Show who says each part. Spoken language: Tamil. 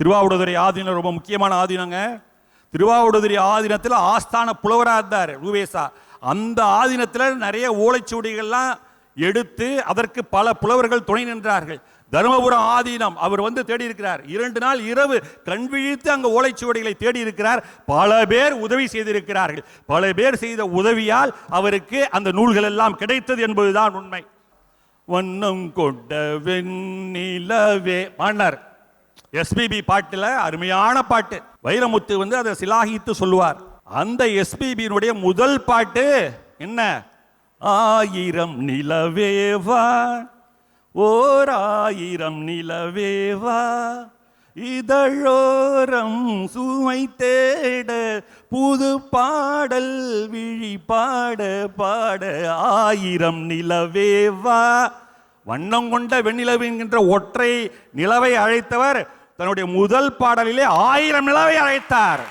Speaker 1: திருவாவடுதுறை ஆதீனம் ரொம்ப முக்கியமான ஆதீனங்க. திருவாவடுதுறை ஆதீனத்தில் ஆஸ்தான புலவராக இருந்தார் ரூவேசா. அந்த ஆதீனத்தில் நிறைய ஓலைச்சுவடிகள்லாம் எடுத்து அதற்கு பல புலவர்கள் துணை நின்றார்கள். தருமபுரம் ஆதீனம் அவர் தேடி இருக்கிறார். 2 நாள் இரவு கண் விழித்து அங்கு ஓலைச்சுவடிகளை தேடி இருக்கிறார். பல பேர் உதவி செய்திருக்கிறார்கள். பல பேர் செய்த உதவியால் அவருக்கு அந்த நூல்கள் எல்லாம் கிடைத்தது என்பதுதான் உண்மை. வண்ணம் கொண்ட வெண்ணிலவே மன்னர் எஸ்பிபி பாட்டுல அருமையான பாட்டு. வைரமுத்து அதை சிலாகித்து சொல்லுவார். அந்த எஸ்பிபியினுடைய முதல் பாட்டு என்ன? ஆயிரம் நிலவேவா, ஓர் ஆயிரம் நிலவேவா, இதழோரம் சுமை தேட புது பாடல் விழி பாட பாட ஆயிரம் நிலவேவா. வண்ணம் கொண்ட வெண்ணிலவு என்கின்ற ஒற்றை நிலவை அழைத்தவர் தன்னுடைய முதல் பாடலிலே 1000 நிலவை அழைத்தார்.